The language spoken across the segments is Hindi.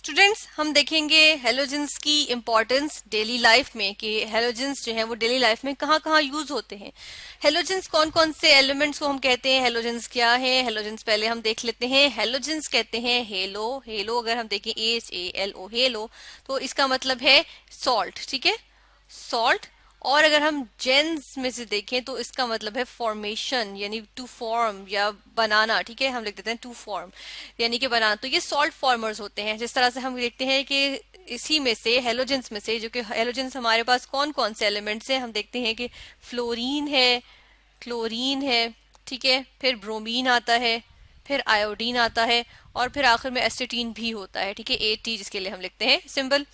स्टूडेंट्स, हम देखेंगे हेलोजेंस की इम्पोर्टेंस डेली लाइफ में कि हेलोजेंस जो है वो डेली लाइफ में कहाँ कहाँ यूज होते हैं। हेलोजेंस कौन कौन से एलिमेंट्स को हम कहते हैं, हेलोजेंस क्या है। हेलोजेंस पहले हम देख लेते हैं। हेलोजेंस कहते हैं हेलो। हेलो अगर हम देखें HALO हेलो, तो इसका मतलब है सॉल्ट। ठीक है, सॉल्ट। और अगर हम जेन्स में से देखें तो इसका मतलब है फॉर्मेशन, यानी टू फॉर्म या बनाना। ठीक है, हम लिख देते हैं टू फॉर्म, यानी कि बनाना। तो ये सॉल्ट फॉर्मर्स होते हैं। जिस तरह से हम देखते हैं कि इसी में से हेलोजेंस में से, जो कि हेलोजेंस हमारे पास कौन कौन से एलिमेंट्स हैं, हम देखते हैं कि फ्लोरीन है, क्लोरीन है, ठीक है, फिर ब्रोमीन आता है, फिर आयोडीन आता है, और फिर आखिर में एस्टेटीन भी होता है। ठीक है, AT जिसके लिए हम लिखते हैं सिंबल।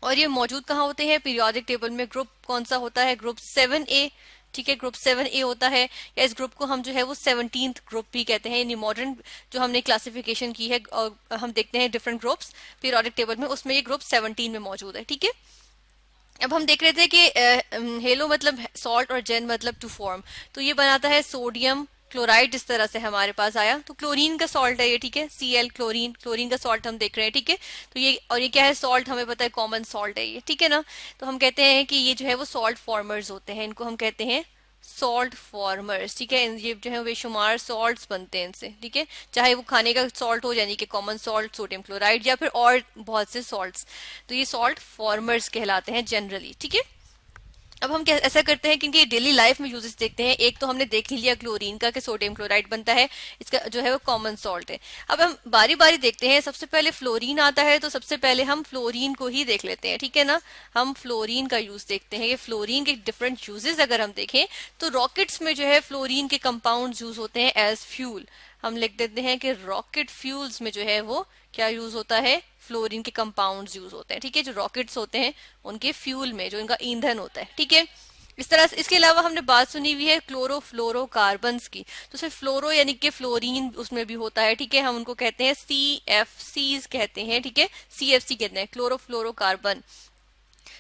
और ये मौजूद कहाँ होते हैं पीरियोडिक टेबल में। ग्रुप कौन सा होता है, ग्रुप 7A। ठीक है, ग्रुप 7A होता है, या इस ग्रुप को हम जो है वो 17th ग्रुप भी कहते हैं। यानी मॉडर्न जो हमने क्लासिफिकेशन की है और हम देखते हैं डिफरेंट ग्रुप्स पीरियोडिक टेबल में, उसमें ये ग्रुप 17 में मौजूद है। ठीक है, अब हम देख रहे थे कि हेलो मतलब सॉल्ट और जेन मतलब टू फॉर्म। तो ये बनाता है सोडियम क्लोराइड। इस तरह से हमारे पास आया, तो क्लोरीन का सॉल्ट है ये। ठीक है, Cl क्लोरीन, क्लोरीन का सॉल्ट हम देख रहे हैं। ठीक है, तो ये और ये क्या है, सॉल्ट हमें पता है कॉमन सॉल्ट है ये। ठीक है ना, तो हम कहते हैं कि ये जो है वो सॉल्ट फॉर्मर्स होते हैं, इनको हम कहते हैं सॉल्ट फॉर्मर्स। ठीक है, ये जो है बेशुमार सॉल्ट्स बनते हैं इनसे। ठीक है, चाहे वो खाने का सॉल्ट हो यानी कि कॉमन सॉल्ट सोडियम क्लोराइड, या फिर और बहुत से सॉल्ट्स, तो ये सॉल्ट फॉर्मर्स कहलाते हैं जनरली। ठीक है, अब हम क्या ऐसा करते हैं क्योंकि डेली लाइफ में यूजेस देखते हैं। एक तो हमने देख ही लिया क्लोरीन का कि सोडियम क्लोराइड बनता है, इसका जो है वो कॉमन सॉल्ट है। अब हम बारी बारी देखते हैं। सबसे पहले फ्लोरीन आता है, तो सबसे पहले हम फ्लोरीन को ही देख लेते हैं। ठीक है ना, हम फ्लोरीन का यूज देखते हैं। ये फ्लोरीन के डिफरेंट यूजेस अगर हम देखें तो रॉकेट्स में जो है फ्लोरीन के कंपाउंड यूज होते हैं एज फ्यूल। हम लिख देते हैं कि रॉकेट फ्यूल्स में जो है वो क्या यूज होता है, फ्लोरीन के कंपाउंड्स यूज होते हैं। ठीक है, जो रॉकेट्स होते हैं उनके फ्यूल में जो इनका ईंधन होता है। ठीक है, इस तरह से। इसके अलावा हमने बात सुनी हुई है क्लोरोफ्लोरोकार्बन्स की, तो सिर्फ फ्लोरो यानी कि फ्लोरीन उसमें भी होता है। ठीक है, हम उनको कहते हैं CFCs कहते हैं। ठीक है, CFC कहते हैं, क्लोरोफ्लोरोकार्बन।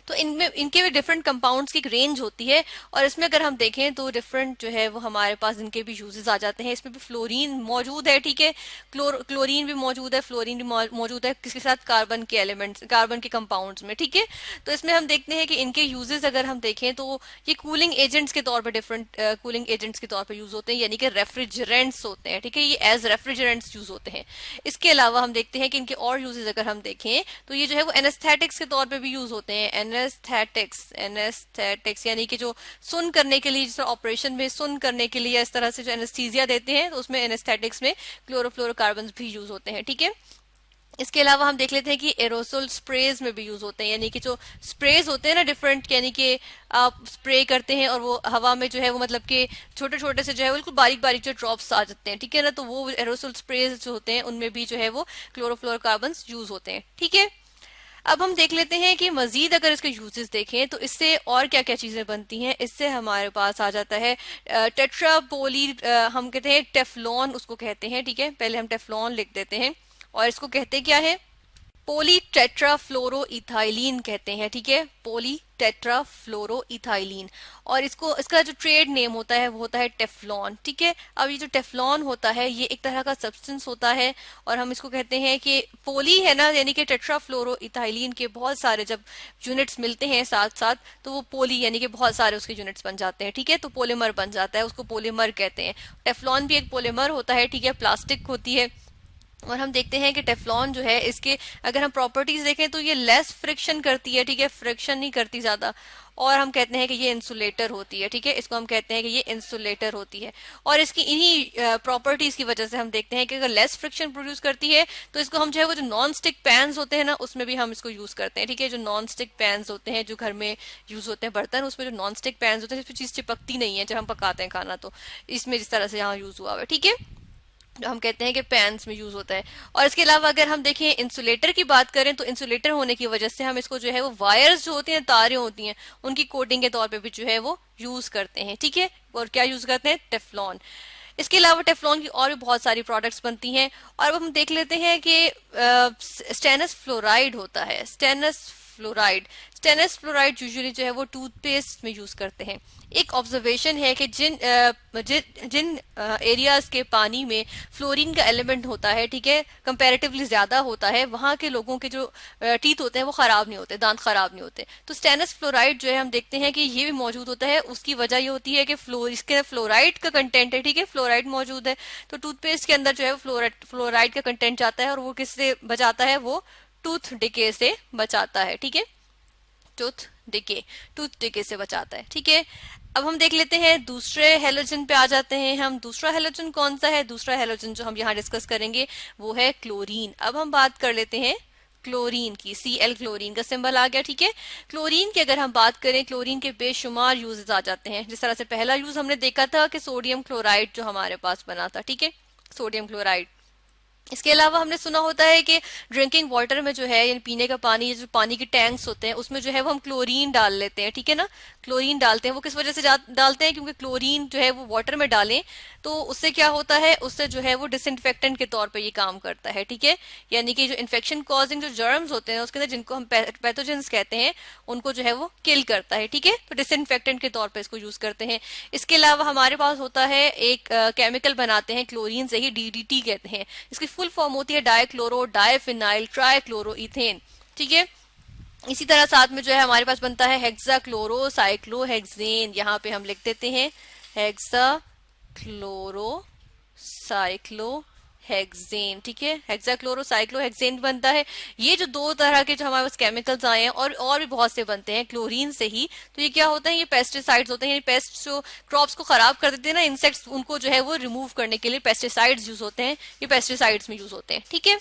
तो इनमें इनके भी डिफरेंट कंपाउंड्स की एक रेंज होती है, और इसमें अगर हम देखें तो डिफरेंट जो है वो हमारे पास इनके भी यूजेस आ जाते हैं। इसमें भी फ्लोरीन मौजूद है। ठीक है, क्लोरीन भी मौजूद है, फ्लोरीन भी मौजूद है, किसके साथ, कार्बन के एलिमेंट्स, कार्बन के कंपाउंड्स में। ठीक है, तो इसमें हम देखते हैं कि इनके यूजेस अगर हम देखें तो ये कूलिंग एजेंट्स के तौर पर, डिफरेंट कूलिंग एजेंट्स के तौर पर यूज होते हैं, यानी कि रेफ्रिजरेंट्स होते हैं। ठीक है, ये एज रेफ्रिजरेंट्स यूज होते हैं। इसके अलावा हम देखते हैं कि इनके और यूजेस अगर हम देखें तो ये जो है वो एनेस्थेटिक्स के तौर पर भी यूज होते हैं। एनेस्थेटिक्स यानी कि जो सुन करने के लिए, जैसे ऑपरेशन में सुन करने के लिए इस तरह से जो एनेस्थीसिया देते हैं, तो उसमें एनेस्थेटिक्स में क्लोरोफ्लोरोकार्बन भी यूज होते हैं। ठीक है, इसके अलावा हम देख लेते हैं कि एरोसोल स्प्रेज में भी यूज होते हैं, यानी कि जो स्प्रेज होते हैं ना डिफरेंट, यानी कि आप स्प्रे करते हैं और वो हवा में जो है वो मतलब कि छोटे छोटे से जो है बिल्कुल बारीक बारीक जो ड्रॉप्स आ जाते हैं। ठीक है ना, तो वो एरोसोल स्प्रेज जो होते हैं उनमें भी जो है वो क्लोरोफ्लोरोकार्बन यूज होते हैं। ठीक है, अब हम देख लेते हैं कि मजीद अगर इसके यूजेस देखें तो इससे और क्या क्या चीजें बनती हैं। इससे हमारे पास आ जाता है टेट्रापोली, हम कहते हैं टेफ्लॉन उसको कहते हैं। ठीक है, पहले हम टेफ्लॉन लिख देते हैं, और इसको कहते क्या है, पोली टेट्राफ्लोरोइथाइलिन कहते हैं। ठीक है, पोली टेट्राफ्लोरोइथाइलिन, और इसको इसका जो ट्रेड नेम होता है वो होता है टेफ्लॉन। ठीक है, अब ये जो टेफ्लॉन होता है ये एक तरह का सब्सटेंस होता है, और हम इसको कहते हैं कि पोली है ना, यानी कि टेट्राफ्लोरोइथाइलिन के बहुत सारे जब यूनिट्स मिलते हैं साथ साथ, तो वो पोली यानी कि बहुत सारे उसके यूनिट्स बन जाते हैं। ठीक है, तो पोलीमर बन जाता है, उसको पोलीमर कहते हैं। टेफ्लॉन भी एक पोलीमर होता है। ठीक है, प्लास्टिक होती है, और हम देखते हैं कि टेफ्लॉन जो है इसके अगर हम प्रॉपर्टीज देखें तो ये लेस फ्रिक्शन करती है। ठीक है, फ्रिक्शन नहीं करती ज्यादा, और हम कहते हैं कि ये इंसुलेटर होती है। ठीक है, इसको हम कहते हैं कि ये इंसुलेटर होती है, और इसकी इन्हीं प्रॉपर्टीज की वजह से हम देखते हैं कि अगर लेस फ्रिक्शन प्रोड्यूस करती है तो इसको हम जो है वो जो नॉन स्टिक पैन्स होते हैं ना उसमें भी हम इसको यूज करते हैं। ठीक है, जो नॉन स्टिक पैन्स होते हैं जो घर में यूज होते हैं बर्तन, उसमें जो नॉन स्टिक पैन्स होते हैं जिसमें चीज चिपकती नहीं है जब हम पकाते हैं खाना, तो इसमें जिस तरह से यहाँ यूज हुआ है। ठीक है, हम कहते हैं कि पैन्स में यूज होता है। और इसके अलावा अगर हम देखें इंसुलेटर की बात करें तो इंसुलेटर होने की वजह से हम इसको जो है वो वायर्स जो होती हैं, तारें होती हैं, उनकी कोटिंग के तौर पे भी जो है वो यूज करते हैं। ठीक है, और क्या यूज करते हैं, टेफ्लॉन। इसके अलावा टेफ्लॉन की और भी बहुत सारी प्रोडक्ट्स बनती हैं, और अब हम देख लेते हैं कि स्टेनस फ्लोराइड होता है। Stannous fluoride. Stannous fluoride usually जो है वो टूथपेस्ट में यूज करते हैं। एक ऑब्जर्वेशन है कि जिन एरियाज के पानी में फ्लोरीन का एलिमेंट होता है, ठीक है, कंपैरेटिवली ज्यादा होता है, वहां के लोगों के जो टीथ होते हैं वो खराब नहीं होते, दांत खराब नहीं होते। तो स्टेनस फ्लोराइड जो है हम देखते हैं कि ये भी मौजूद होता है। उसकी वजह ये होती है कि इसके फ्लोराइड का कंटेंट है, ठीक है, फ्लोराइड मौजूद है। तो टूथपेस्ट के अंदर जो है फ्लोराइड का कंटेंट जाता है और वो किससे बचाता है, वो टूथ डिके से बचाता है, ठीक है, टूथ डिके, टूथ डिके से बचाता है, ठीक है। अब हम देख लेते हैं दूसरे हेलोजन पे आ जाते हैं हम। दूसरा हेलोजन कौन सा है? दूसरा हेलोजन जो हम यहाँ डिस्कस करेंगे वो है क्लोरीन। अब हम बात कर लेते हैं क्लोरीन की। Cl क्लोरीन का सिंबल आ गया, ठीक है। क्लोरीन की अगर हम बात करें, क्लोरीन के बेशुमार यूजेस आ जाते हैं। जिस तरह से पहला यूज हमने देखा था कि सोडियम क्लोराइड जो हमारे पास बना था, ठीक है, सोडियम क्लोराइड। इसके अलावा हमने सुना होता है कि ड्रिंकिंग वाटर में जो है, यानी पीने का पानी, जो पानी के टैंक्स होते हैं उसमें जो है वो हम क्लोरीन डाल लेते हैं, ठीक है ना, क्लोरीन डालते हैं। वो किस वजह से डालते हैं? क्योंकि क्लोरीन जो है वो वाटर में डालें तो उससे क्या होता है, उससे जो है वो डिसइंफेक्टेंट के तौर पे ये काम करता है, ठीक है। यानी कि जो इन्फेक्शन कॉजिंग जो जर्म्स होते हैं उसके अंदर, जिनको हम पैथोजेंस कहते हैं, उनको जो है वो किल करता है, ठीक है। तो डिसइंफेक्टेंट के तौर पे इसको यूज करते हैं। इसके अलावा हमारे पास होता है एक केमिकल बनाते हैं क्लोरीन से ही, DDT कहते हैं। इसकी फुल फॉर्म होती है डाइक्लोरो डाइफिनाइल ट्राइक्लोरो इथेन, ठीक है। इसी तरह साथ में जो है हमारे पास बनता है हेक्सा क्लोरो साइक्लोहेक्सेन। यहाँ पे हम लिख देते हैं हेक्सा क्लोरो साइक्लोहेक्सेन, ठीक है, हेक्सा क्लोरो साइक्लोहेक्सेन बनता है। ये जो दो तरह के जो हमारे पास केमिकल्स आए हैं, और भी बहुत से बनते हैं क्लोरीन से ही। तो ये क्या होता है, ये पेस्टिसाइड्स होते हैं। पेस्ट जो क्रॉप्स को खराब कर देते हैं ना, इंसेक्ट्स, उनको जो है वो रिमूव करने के लिए पेस्टिसाइड्स यूज होते हैं। ये पेस्टिसाइड्स में यूज होते हैं, ठीक है।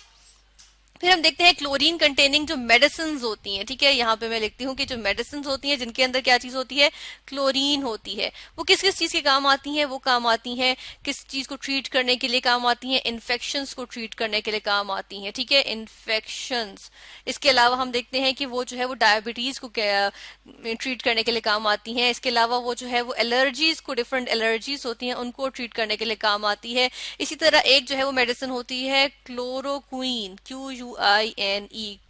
फिर हम देखते हैं क्लोरीन कंटेनिंग जो मेडिसिन होती हैं, ठीक है। यहाँ पे मैं लिखती हूँ कि जो मेडिसिन होती हैं जिनके अंदर क्या चीज होती है, क्लोरीन होती है, वो किस किस चीज के काम आती हैं? वो काम आती हैं किस चीज को ट्रीट करने के लिए काम आती हैं? इन्फेक्शंस को ट्रीट करने के लिए काम आती हैं, ठीक है, इन्फेक्शंस। इसके अलावा हम देखते हैं कि वो जो है वो डायबिटीज को ट्रीट करने के लिए काम आती हैं। इसके अलावा वो जो है वो एलर्जीज को, डिफरेंट एलर्जीज होती हैं, उनको ट्रीट करने के लिए काम आती है। इसी तरह एक जो है वो मेडिसिन होती है क्लोरोक्वीन, QUINE,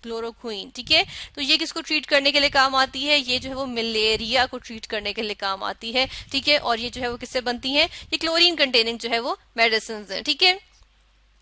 क्लोरोक्वीन, ठीक है। तो ये किसको ट्रीट करने के लिए काम आती है? ये जो है वो मलेरिया को ट्रीट करने के लिए काम आती है, ठीक है। और ये जो है वो किससे बनती है? ये क्लोरीन कंटेनिंग जो है वो मेडिसिन है, ठीक है।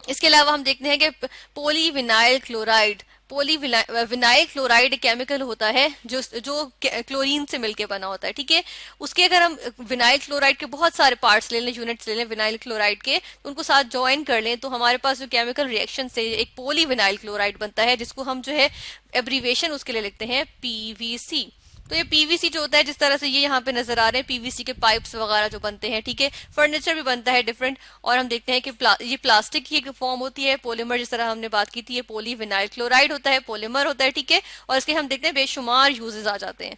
इसके अलावा हम देखते हैं कि polyvinyl chloride, polyvinyl chloride chemical होता है जो क्लोरीन से मिलके बना होता है, ठीक है। उसके अगर हम विनाइल क्लोराइड के बहुत सारे पार्ट्स ले लें, यूनिट्स ले लें विनाइल क्लोराइड के, तो उनको साथ ज्वाइन कर लें, तो हमारे पास जो केमिकल रिएक्शन से एक पोलीविनाइल क्लोराइड बनता है, जिसको हम जो है एब्रीवेशन उसके लिए लिखते हैं PVC। तो ये पीवीसी जो होता है, जिस तरह से ये यहाँ पे नजर आ रहे हैं, पीवीसी के पाइप्स वगैरह जो बनते हैं, ठीक है, फर्नीचर भी बनता है डिफरेंट। और हम देखते हैं कि ये प्लास्टिक की एक फॉर्म होती है, पॉलीमर, जिस तरह हमने बात की थी, ये पोलीविनाइल क्लोराइड होता है, पॉलीमर होता है, ठीक है। और इसके हम देखते हैं बेशुमार यूजेस आ जाते हैं,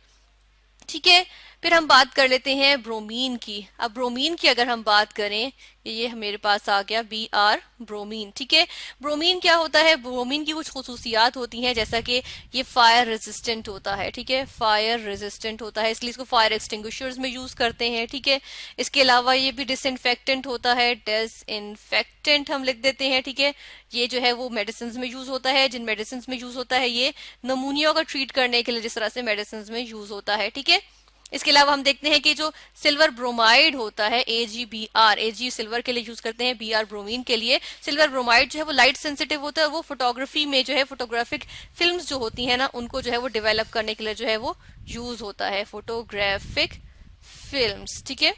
ठीक है। फिर हम बात कर लेते हैं ब्रोमीन की। अब ब्रोमीन की अगर हम बात करें, ये मेरे पास आ गया BR ब्रोमीन, ठीक है। ब्रोमीन क्या होता है? ब्रोमीन की कुछ खुसूसियात होती हैं, जैसा कि ये फायर रेजिस्टेंट होता है, ठीक है, फायर रेजिस्टेंट होता है, इसलिए इसको फायर एक्सटिंग्विशर्स में यूज करते हैं, ठीक है। इसके अलावा ये भी डिसइंफेक्टेंट होता है, डिसइंफेक्टेंट हम लिख देते हैं, ठीक है। ये जो है वो मेडिसिन में यूज होता है। जिन मेडिसिन में यूज होता है, ये नमूनिया का ट्रीट करने के लिए जिस तरह से मेडिसिन में यूज होता है, ठीक है। इसके अलावा हम देखते हैं कि जो सिल्वर ब्रोमाइड होता है, AgBr, Ag सिल्वर के लिए यूज करते हैं, Br ब्रोमीन के लिए। सिल्वर ब्रोमाइड जो है वो लाइट सेंसिटिव होता है, वो फोटोग्राफी में जो है, फोटोग्राफिक फिल्म्स जो होती है ना, उनको जो है वो डेवलप करने के लिए जो है वो यूज होता है, फोटोग्राफिक फिल्म्स, ठीक है।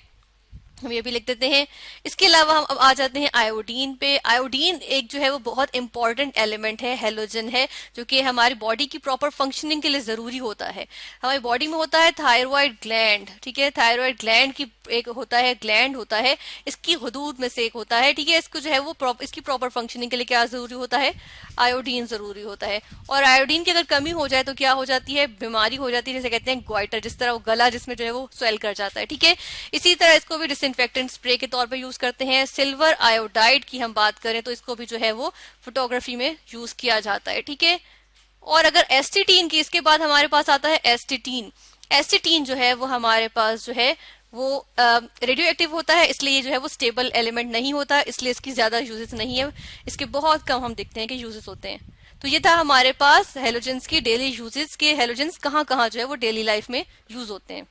हम ये भी लिख देते हैं। इसके अलावा हम अब आ जाते हैं आयोडीन पे। आयोडीन एक जो है वो बहुत इंपॉर्टेंट एलिमेंट है, हेलोजन है, जो कि हमारी बॉडी की प्रॉपर फंक्शनिंग के लिए जरूरी होता है। हमारी बॉडी में होता है थायराइड ग्लैंड, ठीक है, थायराइड ग्लैंड की एक होता है, ग्लैंड होता है, इसकी हदूद में से एक होता है, ठीक है। इसको जो है वो इसकी प्रॉपर फंक्शनिंग के लिए क्या जरूरी होता है? आयोडीन जरूरी होता है। और आयोडीन की अगर कमी हो जाए तो क्या हो जाती है? बीमारी हो जाती है, जैसे कहते हैं ग्वाइटर, जिस तरह वो गला जिसमें जो है वो स्वेल कर जाता है, ठीक है। इसी तरह इसको भी डिसइंफेक्टेंट स्प्रे के तौर पे यूज करते हैं। सिल्वर आयोडाइड की हम बात करें तो इसको भी जो है वो फोटोग्राफी में यूज किया जाता है, ठीक है। और अगर एस्टिटीन की, इसके बाद हमारे पास आता है एस्टिटीन। एस्टिटीन जो है वो हमारे पास जो है वो रेडियो एक्टिव होता है, इसलिए ये जो है वो स्टेबल एलिमेंट नहीं होता, इसलिए इसकी ज्यादा यूजेस नहीं है, इसके बहुत कम हम देखते हैं कि यूजेस होते हैं। तो ये था हमारे पास हेलोजेंस की डेली यूजेस के हेलोजेंस कहाँ कहाँ जो है वो डेली लाइफ में यूज होते हैं।